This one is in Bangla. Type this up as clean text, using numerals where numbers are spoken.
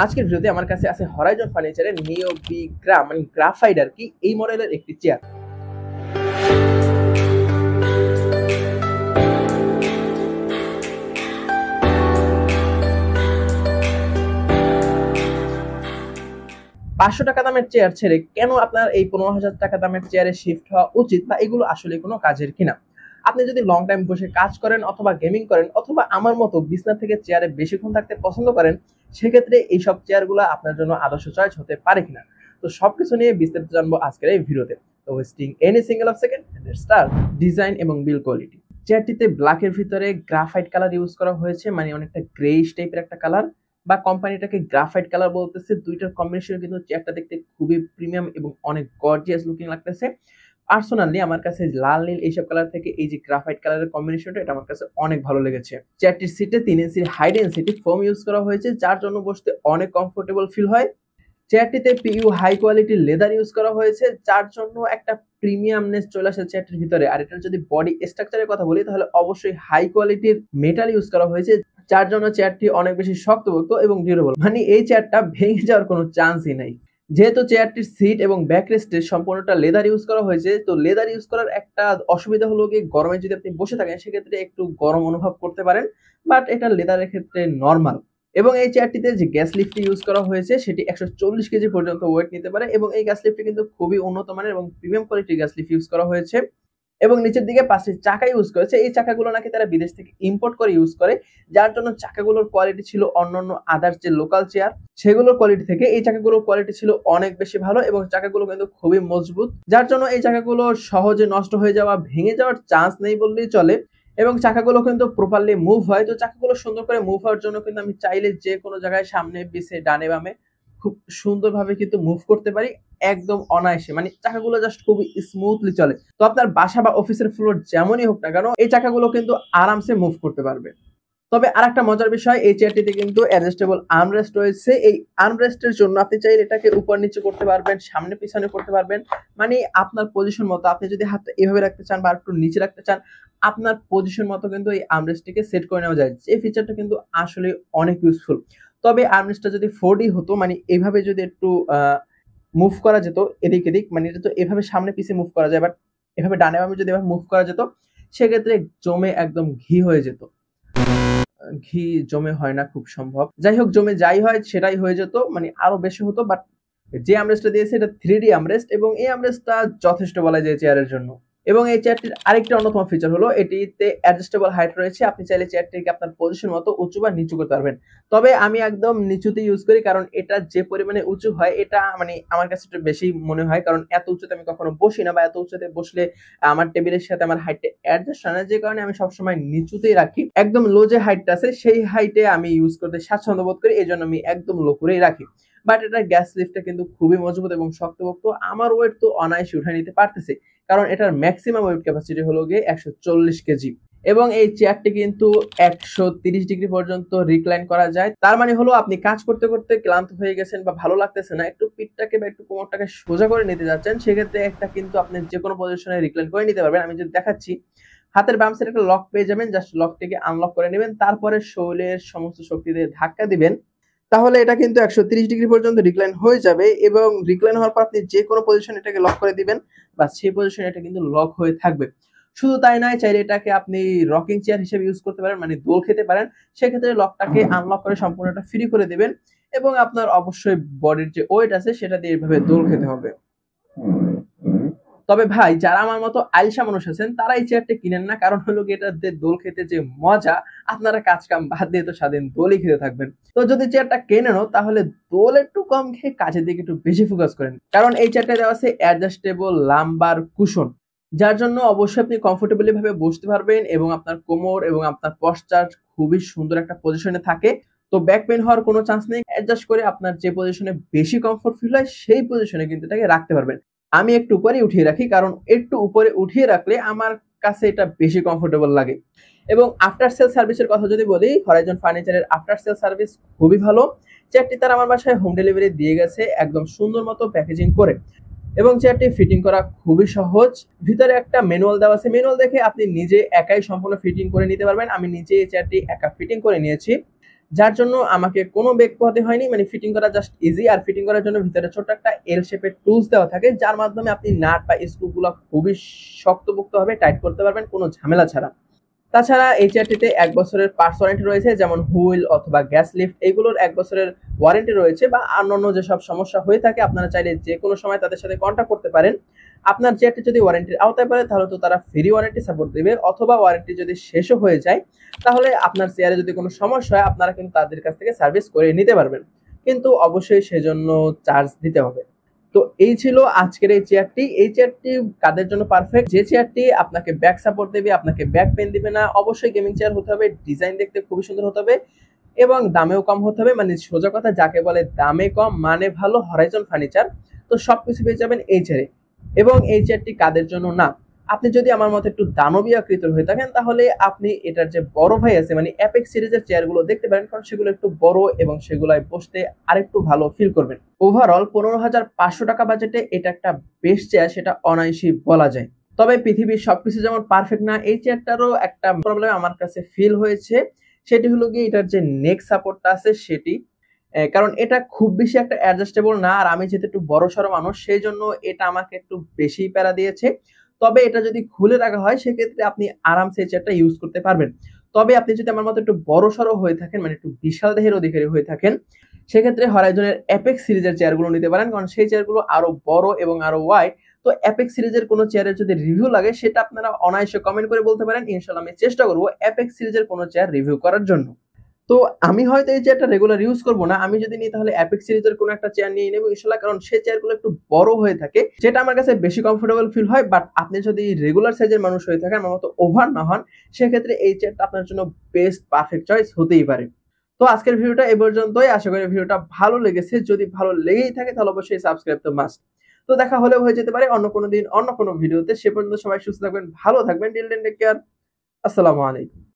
আজকের ভিডিওতে আমার কাছে আছে হরাইজন ফার্নিচারের নিও বি গ্রা মানে গ্রাফাইট আর কি এই মডেলের একটি চেয়ার। $500 দামের চেয়ার ছেড়ে কেন আপনার এই 15,000 টাকা দামের চেয়ারে শিফট হওয়া উচিত, বা এগুলো আসলে কোনো কাজের কিনা। আপনি যদি লং টাইম বসে কাজ করেন অথবা গেমিং করেন অথবা আমার মতো বিছনা থেকে চেয়ারে বেশিক্ষণ থাকতে পছন্দ করেন, সেক্ষেত্রে এইসব চেয়ারগুলো আপনার জন্য আদর্শ চয়েস হতে পারে কিনা। তো সবকিছু নিয়ে বিস্তারিত জানবো আজকের এই ভিডিওতে। তো wasting any single of second, let's start. Design এবং বিল্ড কোয়ালিটি। চেয়ারটিতে ব্ল্যাকের ভিতরে গ্রাফাইট কালার ইউজ করা হয়েছে, মানে অনেকটা গ্রেইশ টাইপের একটা কালার, বা কোম্পানিটাকে গ্রাফাইট কালার বলতেছে। দুইটার কম্বিনেশন কিন্তু চেয়ারটা দেখতে খুবই প্রিমিয়াম এবং অনেক গর্জিয়াস লুকিং লাগতেছে। পার্সোনালি আমার কাছে লাল নীল এইসব কালার থেকে এই যে গ্রাফাইট কালারের কম্বিনেশনটা, এটা আমার কাছে অনেক ভালো লেগেছে। চেয়ারটির সিটে 3 ইঞ্চির হাই ডেনসিটি ফোম ইউজ করা হয়েছে, যার জন্য বসতে অনেক কমফোর্টেবল ফিল হয়। চেয়ারটিতে পিইউ হাই কোয়ালিটির লেদার ইউজ করা হয়েছে, যার জন্য একটা প্রিমিয়ামনেস চলে আসে চেয়ারটির ভিতরে। আর এটার যদি বডি স্ট্রাকচারের কথা বলি, তাহলে অবশ্যই হাই কোয়ালিটির মেটাল ইউজ করা হয়েছে, যার জন্য চেয়ারটি অনেক বেশি শক্তপোক্ত এবং ডিউরেবল। মানে এই চেয়ারটা ভেঙে যাওয়ার কোনো চান্সই নাই। যেহেতু চেয়ারটির সিট এবং ব্যাকরেস্টের সম্পূর্ণটা লেদার ইউজ করা হয়েছে, তো লেদার ইউজ করার একটা অসুবিধা হলো কি, গরমে যদি আপনি বসে থাকেন সেক্ষেত্রে একটু গরম অনুভব করতে পারেন, বাট এটা লেদারের ক্ষেত্রে নর্মাল। এবং এই চেয়ারটিতে যে গ্যাস লিফটটি ইউজ করা হয়েছে সেটি 140 কেজি পর্যন্ত ওয়েট নিতে পারে, এবং এই গ্যাস লিফটটি কিন্তু খুবই উন্নত মানের এবং প্রিমিয়াম কোয়ালিটির গ্যাস লিফট ইউজ করা হয়েছে। এবং নিচের দিকে 5টি চাকা ইউজ করেছে। এই চাকাগুলো নাকি তারা বিদেশ থেকে ইম্পোর্ট করে ইউজ করে, যার জন্য চাকাগুলোর কোয়ালিটি ছিল অন্যান্য আদার্স যে লোকাল চেয়ার সেগুলোর কোয়ালিটি থেকে এই চাকাগুলোর কোয়ালিটি ছিল অনেক বেশি ভালো, এবং চাকাগুলো কিন্তু খুবই মজবুত, যার জন্য এই চাকাগুলো সহজে নষ্ট হয়ে যাওয়া ভেঙে যাওয়ার চান্স নেই বললেই চলে। এবং চাকাগুলো কিন্তু প্রপারলি মুভ হয়। তো চাকাগুলো সুন্দর করে মুভ হওয়ার জন্য কিন্তু আমি চাইলে যে কোনো জায়গায় সামনে পিছে ডানে বামে খুব সুন্দরভাবে কিন্তু মুভ করতে পারি, একদম অনায়াসে। মানে চাকাগুলো জাস্ট খুবই স্মুথলি চলে। তো আপনার বাসা বা অফিসের ফ্লোর যেমনই হোক না কেন, এই চাকাগুলো কিন্তু আরামসে মুভ করতে পারবে। তবে আরেকটা মজার বিষয়, এই চেয়ারটিতে কিন্তু অ্যাডজাস্টেবল আর্মরেস্ট রয়েছে। এই আর্মরেস্টের জন্য আপনি চাইলে এটাকে উপর নিচে করতে পারবেন, সামনে পিছনে করতে পারবেন, মানে আপনার পজিশন মতো। আপনি যদি হাতটা এভাবে রাখতে চান বা একটু নিচে রাখতে চান, আপনার পজিশন মতো কিন্তু এই আর্মরেস্টটিকে সেট করে নেওয়া যায়। এই ফিচারটা কিন্তু আসলে অনেক ইউজফুল। তবে আর্মরেস্টটা যদি 4D হতো, মানে এইভাবে যদি একটু মুভ করা যেত এদিক এদিক, মানে এটা তো এভাবে সামনে পিছে মুভ করা যায়, বাট এভাবে ডানে বামে যদি এভাবে মুভ করা যেত, সেক্ষেত্রে জমে একদম ঘি হয়ে যেত। ঘি জমে হয় না খুব সম্ভব, যাই হোক জমে যাই হয় সেটাই হয়ে যেত, মানে আরো বেশি হতো। বাট যে আমরেস্টটা দিয়েছে এটা 3D আমরেস্ট, এবং এই আমরেস্টটা যথেষ্ট বলা যায় চেয়ারের জন্য। এবং এই চেয়ারটির আরেকটা অন্যতম ফিচার হলো এটিতে অ্যাডজাস্টেবল হাইট রয়েছে। আপনি চাইলে চেয়ারটিকে আপনার পজিশন মতো উঁচু বা নিচু করতে পারবেন। তবে আমি একদম নিচুতে ইউজ করি, কারণ এটা যে পরিমাণে উঁচু হয় এটা মানে আমার কাছে একটু বেশি মনে হয়, কারণ এত উঁচুতে আমি কখনো বসি না, বা এত উঁচুতে বসলে আমার টেবিলের সাথে আমার হাইটটা অ্যাডজাস্ট হয় না, যে কারণে আমি সবসময় নিচুতেই রাখি। একদম লো যে হাইটটা আছে সেই হাইটে আমি ইউজ করতে স্বাচ্ছন্দ্য বোধ করি, এই জন্য আমি একদম লো করেই রাখি। বাট এটার গ্যাস লিফটটা কিন্তু খুবই মজবুত এবং শক্তপোক্ত। আমার ওয়েট তো অনায়াসে উঠে নিতে পারতেছে, কারণ এটার ম্যাক্সিমাম ওয়েট ক্যাপাসিটি হলো গিয়ে 140 কেজি। এবং এই চেয়ারটি কিন্তু 130 ডিগ্রি পর্যন্ত রিক্লাইন করা যায়। তার মানে হলো আপনি কাজ করতে করতে ক্লান্ত হয়ে গেছেন বা ভালো লাগতেছে না, একটু পিঠটাকে বা একটু কোমরটাকে সোজা করে নিতে যাচ্ছেন, সেক্ষেত্রে একটা কিন্তু আপনি যে কোনো পজিশনে রিক্লাইন করে নিতে পারবেন। আমি যদি দেখাচ্ছি, হাতের বাম সাইডে একটা লক পেয়ে যাবেন, জাস্ট লকটিকে আনলক করে নেবেন, তারপরে শরীরের সমস্ত শক্তি দিয়ে ধাক্কা দিবেন, তাহলে এটা কিন্তু 130 ডিগ্রি পর্যন্ত রিক্লাইন হয়ে যাবে। এবং রিক্লাইন হওয়ার পর আপনি যে কোনো পজিশনে এটাকে লক করে দিবেন, বা সেই পজিশনে এটা কিন্তু লক হয়ে থাকবে। শুধু তাই নয়, চাইলে এটাকে আপনি রকিং চেয়ার হিসেবে ইউজ করতে পারেন, মানে দোল খেতে পারেন। সেক্ষেত্রে লকটাকে আনলক করে সম্পূর্ণটা ফ্রি করে দিবেন, এবং আপনার অবশ্যই বডির যে ওয়েট আছে সেটা দিয়ে এইভাবে দোল খেতে হবে। তবে ভাই, যারা আমার মতো আলসা মানুষ আছেন তারা এই চেয়ারটা কিনেন না, কারণ হলো কি এটা দোল খেতে যে মজা, আপনারা কাজ কাম বাদ দিয়ে তো স্বাধীন দোলই খেতে থাকবেন। তো যদি চেয়ারটা কেনেনও, তাহলে দোল একটু কম খেয়ে কাজের দিকে একটু বেশি ফোকাস করেন, কারণ এই চেয়ারটা দেওয়া আছে অ্যাডজাস্টেবল লাম্বার কুশন, যার জন্য অবশ্যই আপনি কমফোর্টেবলি ভাবে বসতে পারবেন, এবং আপনার কোমর এবং আপনার পশ্চার খুবই সুন্দর একটা পজিশনে থাকে। তো ব্যাক পেইন হওয়ার কোনো চান্স নেই। অ্যাডজাস্ট করে আপনার যে পজিশনে বেশি কমফোর্ট ফিল হয় সেই পজিশনে কিন্তু এটাকে রাখতে পারবেন। আমি একটু উপরে উঠিয়ে রাখি, কারণ একটু উপরে উঠিয়ে রাখলে আমার কাছে এটা বেশি কমফোর্টেবল লাগে। এবং আফটার সেল সার্ভিসের কথা যদি বলি, হরাইজন ফার্নিচারের আফটার সেল সার্ভিস খুবই ভালো। চেয়ারটি তারা আমার বাসায় হোম ডেলিভারি দিয়ে গেছে একদম সুন্দর মতো প্যাকেজিং করে, এবং চেয়ারটি ফিটিং করা খুবই সহজ। ভিতরে একটা ম্যানুয়াল দেওয়া আছে, ম্যানুয়াল দেখে আপনি নিজে একাই সম্পূর্ণ ফিটিং করে নিতে পারবেন। আমি নিজে এই চেয়ারটি একা ফিটিং করে নিয়েছি। যার জন্য আমাকে কোনো বেগ পোহাতে হয়নি, মানে ফিটিং করা জাস্ট ইজি। আর ফিটিং করার জন্য ভিতরে ছোট একটা এল শেপের টুলস দেওয়া থাকে, যার মাধ্যমে আপনি নাট বা স্ক্রুগুলো খুবই শক্তপোক্তভাবে টাইট করতে পারবেন কোনো ঝামেলা ছাড়া। তাছাড়া এই চেয়ারটিতে 1 বছরের পার্টস ওয়ারেন্টি রয়েছে, যেমন হুইল অথবা গ্যাস লিফট এগুলোর 1 বছরের ওয়ারেন্টি রয়েছে। বা অন্যান্য যেসব সমস্যা হয়ে থাকে আপনারা চাইলে যে কোনো সময় তাদের সাথে কন্ট্যাক্ট করতে পারেন। আপনার চেয়ারটি যদি ওয়ারেন্টির আওতায় পড়ে তাহলে তো তারা ফ্রি ওয়ারেন্টি সাপোর্ট দেবে, অথবা ওয়ারেন্টি যদি শেষও হয়ে যায় তাহলে আপনার চেয়ারে যদি কোনো সমস্যা হয় আপনারা কিন্তু তাদের কাছ থেকে সার্ভিস করে নিতে পারবেন, কিন্তু অবশ্যই সেজন্য চার্জ দিতে হবে। তো এই ছিল আজকের এই চেয়ারটি। এই চেয়ারটি কাদের জন্য পারফেক্ট? যে চেয়ারটি আপনাকে ব্যাক সাপোর্ট দেবে, আপনাকে ব্যাক পেন দিবে না। অবশ্যই গেমিং চেয়ার হতে হবে, ডিজাইন দেখতে খুবই সুন্দর হতে হবে এবং দামেও কম হতে হবে। মানে সোজা কথা যাকে বলে দামে কম মানে ভালো, হরাইজন ফার্নিচার। তো সবকিছু পেয়ে যাবেন এই চেয়ারে। এবং এই চেয়ারটি কাদের জন্য না, আপনি যদি আমার মতো একটু দানবীয় আকৃতির হয়ে থাকেন তাহলে আপনি এটার যে বড় ভাই আছে মানে অ্যাপেক্স সিরিজের চেয়ারগুলো দেখতে পারেন, কারণ সেগুলো একটু বড় এবং সেগুলোয় বসতে আরেকটু ভালো ফিল করবেন। ওভারঅল 15,500 টাকা বাজেটে এটা একটা বেস্ট চেয়ার, সেটা অনায়াসই বলা যায়। তবে পৃথিবীর সবকিছু যেমন পারফেক্ট না, এই চেয়ারটারও একটা প্রবলেম আমার কাছে ফিল হয়েছে। সেটি হলো গিয়ে এটার যে নেক সাপোর্টটা আছে সেটি, কারণ এটা খুব বেশি একটা অ্যাডজাস্টেবল না। আর আমি যেহেতু একটু বড় সড়ো মানুষ সেই জন্য এটা আমাকে একটু বেশি প্যারা দিয়েছে। তবে এটা যদি খুলে রাখা হয় সেক্ষেত্রে আপনি আরামসে এই চেয়ারটা ইউজ করতে পারবেন। তবে আপনি যদি আমার মতো একটু বড় সড়ো হয়ে থাকেন, মানে একটু বিশাল দেহের অধিকারী হয়ে থাকেন, সেক্ষেত্রে হরাইজনের অ্যাপেক্স সিরিজের চেয়ারগুলো নিতে পারেন, কারণ সেই চেয়ারগুলো আরো বড় এবং আরো ওয়াইড। তো অ্যাপেক্স সিরিজের কোনো চেয়ারের যদি রিভিউ লাগে সেটা আপনারা অনায়াসে কমেন্ট করে বলতে পারেন, ইনশাআল্লাহ আমি চেষ্টা করবো অ্যাপেক্স সিরিজের কোনো চেয়ার রিভিউ করার জন্য। তো আমি হয়তো এই চেয়ারটা রেগুলার ইউজ করবো না, আমি যদি নিই তাহলে অ্যাপেক্স সিরিজের কোনো একটা চেয়ার নিয়ে নেবো ইনশাআল্লাহ, কারণ সেই চেয়ারগুলো একটু বড় হয়ে থাকে যেটা আমার কাছে বেশি কমফোর্টেবল ফিল হয়। বাট আপনি যদি রেগুলার সাইজের মানুষ হয়ে থাকেন, আমার মতো ওভার না হন, সেক্ষেত্রে এই চেয়ারটা আপনার জন্য বেস্ট পারফেক্ট চয়েস হতেই পারে। তো আজকের ভিডিওটা এই পর্যন্তই। আশা করি ভিডিওটা ভালো লেগেছে। যদি ভালো লেগেই থাকে তাহলে অবশ্যই সাবস্ক্রাইব তো মাস্ট। তো দেখা হলেও হয়ে যেতে পারে অন্য কোনো দিন অন্য কোনো ভিডিওতে। সে পর্যন্ত সবাই সুস্থ থাকবেন, ভালো থাকবেন। Till then take care. আসসালামু আলাইকুম।